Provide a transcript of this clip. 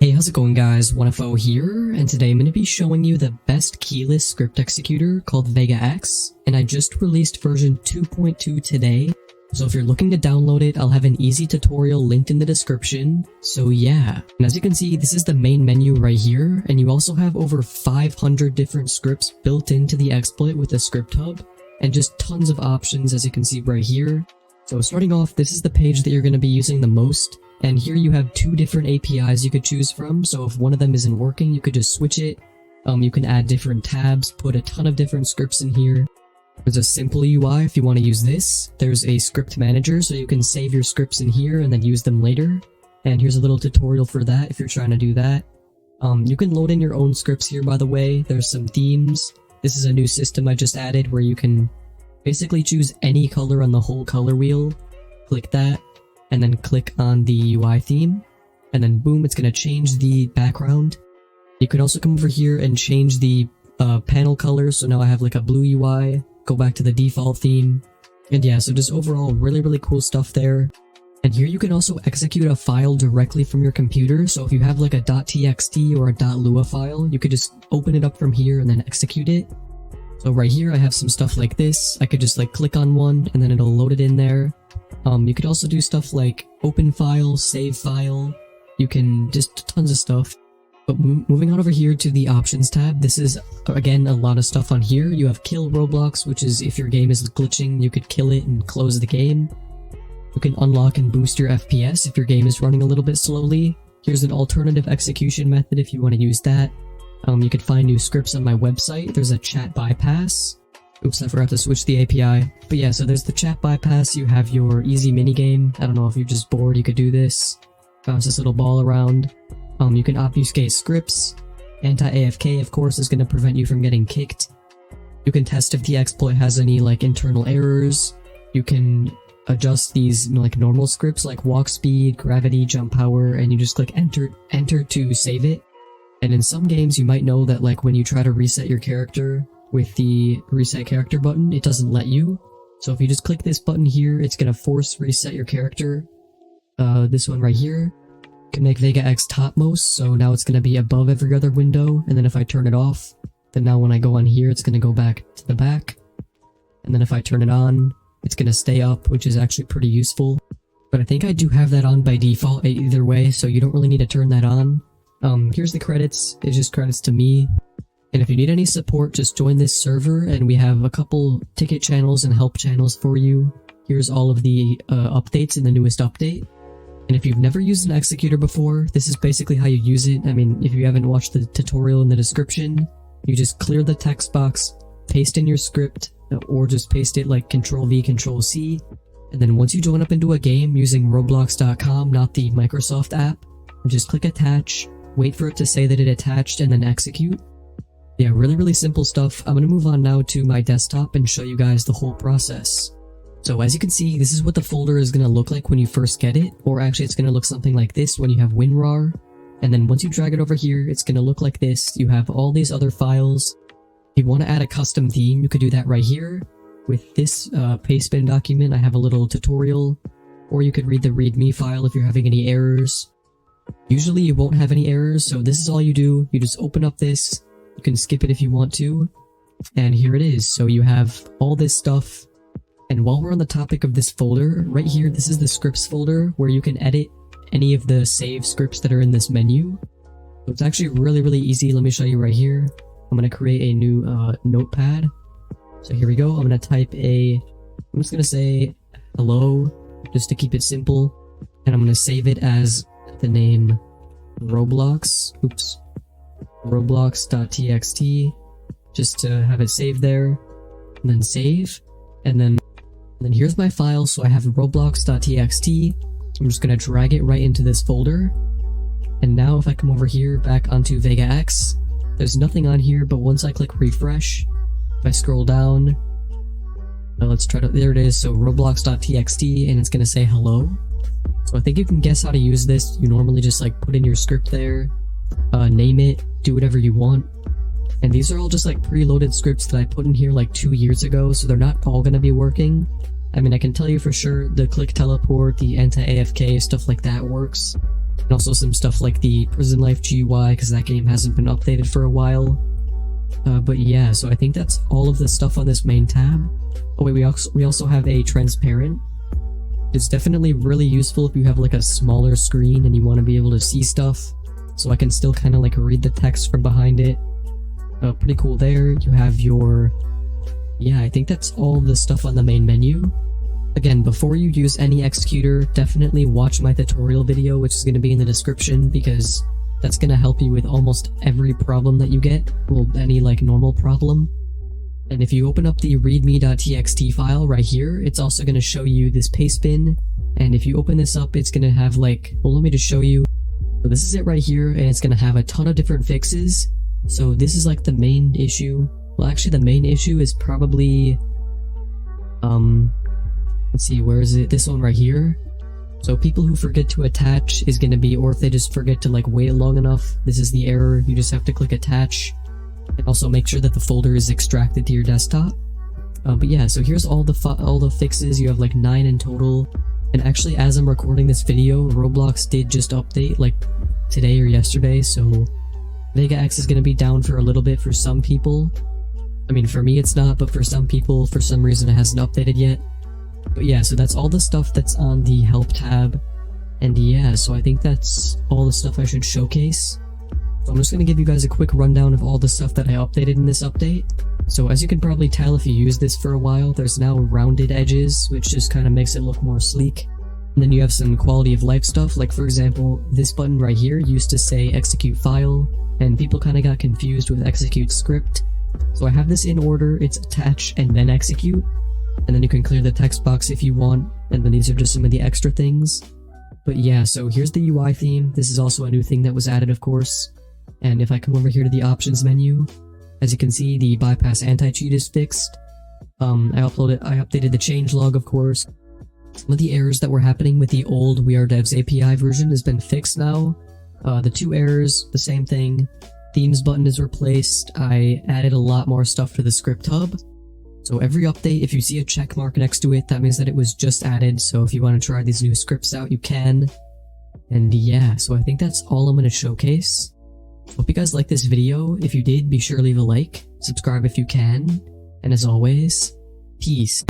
Hey, how's it going guys? 1FO here, and today I'm going to be showing you the best keyless script executor called VEGA X, and I just released version 2.2 today, so if you're looking to download it, I'll have an easy tutorial linked in the description, so yeah. And as you can see, this is the main menu right here, and you also have over 500 different scripts built into the exploit with the script hub, and just tons of options as you can see right here. So starting off, this is the page that you're going to be using the most. And here you have two different APIs you could choose from, so if one of them isn't working, you could just switch it. You can add different tabs, put a ton of different scripts in here. There's a simple UI if you want to use this. There's a script manager, so you can save your scripts in here and then use them later. And here's a little tutorial for that if you're trying to do that. You can load in your own scripts here, by the way. There's some themes. This is a new system I just added where you can basically choose any color on the whole color wheel. Click that. And then click on the UI theme, and then boom, it's going to change the background. You could also come over here and change the panel color, so now I have like a blue UI, go back to the default theme, and yeah, so just overall really cool stuff there. And here you can also execute a file directly from your computer, so if you have like a .txt or a .lua file, you could just open it up from here and then execute it. So right here I have some stuff like this. I could just like click on one and then it'll load it in there. You could also do stuff like open file, save file, you can just tons of stuff. But moving on over here to the options tab, this is again a lot of stuff on here. You have kill Roblox, which is if your game is glitching, you could kill it and close the game. You can unlock and boost your FPS if your game is running a little bit slowly. Here's an alternative execution method if you want to use that. You could find new scripts on my website. There's a chat bypass. Oops, I forgot to switch the API. But yeah, so there's the chat bypass, you have your easy minigame. I don't know if you're just bored, you could do this. Bounce this little ball around. You can obfuscate scripts. Anti-AFK, of course, is going to prevent you from getting kicked. You can test if the exploit has any, like, internal errors. You can adjust these, like, normal scripts, like walk speed, gravity, jump power, and you just click enter to save it. And in some games, you might know that, like, when you try to reset your character with the reset character button, it doesn't let you. So if you just click this button here, it's gonna force reset your character. This one right here can make VEGA X topmost, so now it's gonna be above every other window, and then if I turn it off, then now when I go on here, it's gonna go back to the back. And then if I turn it on, it's gonna stay up, which is actually pretty useful. But I think I do have that on by default either way, so you don't really need to turn that on. Here's the credits, it's just credits to me. And if you need any support, just join this server, and we have a couple ticket channels and help channels for you. Here's all of the updates in the newest update. And if you've never used an executor before, this is basically how you use it. I mean, if you haven't watched the tutorial in the description, you just clear the text box, paste in your script, or just paste it like Control-V, Control-C. And then once you join up into a game using Roblox.com, not the Microsoft app, just click attach, wait for it to say that it attached, and then execute. Yeah, really simple stuff. I'm gonna move on now to my desktop and show you guys the whole process. So as you can see, this is what the folder is gonna look like when you first get it, or actually it's gonna look something like this when you have WinRAR. And then once you drag it over here, it's gonna look like this. You have all these other files. If you want to add a custom theme, you could do that right here. With this pastebin document, I have a little tutorial, or you could read the readme file if you're having any errors. Usually you won't have any errors, so this is all you do. You just open up this. You can skip it if you want to, and here it is. So you have all this stuff, and while we're on the topic of this folder, right here, this is the scripts folder where you can edit any of the save scripts that are in this menu. So it's actually really easy. Let me show you right here. I'm going to create a new notepad. So here we go. I'm going to type I'm just going to say hello, just to keep it simple, and I'm going to save it as the name Roblox. Oops. Roblox.txt, just to have it saved there, and then save, and then here's my file. So I have Roblox.txt. I'm just gonna drag it right into this folder, and now if I come over here back onto VEGA X, there's nothing on here, but once I click refresh, if I scroll down, let's try to, there it is. So Roblox.txt, and it's gonna say hello. So I think you can guess how to use this. You normally just like put in your script there, name it, do whatever you want. And these are all just like preloaded scripts that I put in here like 2 years ago, so they're not all gonna be working. I mean, I can tell you for sure the click teleport, the anti-AFK, stuff like that works. And also some stuff like the Prison Life GUI, because that game hasn't been updated for a while. But yeah, so I think that's all of the stuff on this main tab. Oh wait, we also have a transparent. It's definitely really useful if you have like a smaller screen and you want to be able to see stuff. So I can still kind of like read the text from behind it. Pretty cool there. You have your... Yeah, I think that's all the stuff on the main menu. Again, before you use any executor, definitely watch my tutorial video, which is going to be in the description, because that's going to help you with almost every problem that you get. Well, any like normal problem. And if you open up the readme.txt file right here, it's also going to show you this paste bin. And if you open this up, it's going to have like... Well, let me just show you. So this is it right here, and it's going to have a ton of different fixes. So this is like the main issue. Well, actually the main issue is probably... let's see, where is it? This one right here. So people who forget to attach is going to be, or if they just forget to like wait long enough, this is the error. You just have to click attach. And also make sure that the folder is extracted to your desktop. But yeah, so here's all the fixes. You have like 9 in total. And actually, as I'm recording this video, Roblox did just update like today or yesterday, so VEGA X is going to be down for a little bit for some people. I mean, for me it's not, but for some people, for some reason it hasn't updated yet. But yeah, so that's all the stuff that's on the help tab. And yeah, so I think that's all the stuff I should showcase. So I'm just going to give you guys a quick rundown of all the stuff that I updated in this update. So as you can probably tell if you use this for a while, there's now rounded edges, which just kind of makes it look more sleek. And then you have some quality of life stuff, like for example, this button right here used to say execute file, and people kind of got confused with execute script. So I have this in order, it's attach and then execute, and then you can clear the text box if you want, and then these are just some of the extra things. But yeah, so here's the UI theme. This is also a new thing that was added, of course. And if I come over here to the options menu, as you can see, the bypass anti-cheat is fixed. I updated the changelog, of course. Some of the errors that were happening with the old WeAreDevs API version has been fixed now. The 2 errors, the same thing. Themes button is replaced. I added a lot more stuff to the script hub. So every update, if you see a check mark next to it, that means that it was just added. So if you want to try these new scripts out, you can. And yeah, so I think that's all I'm going to showcase. Hope you guys liked this video. If you did, be sure to leave a like, subscribe if you can, and as always, peace.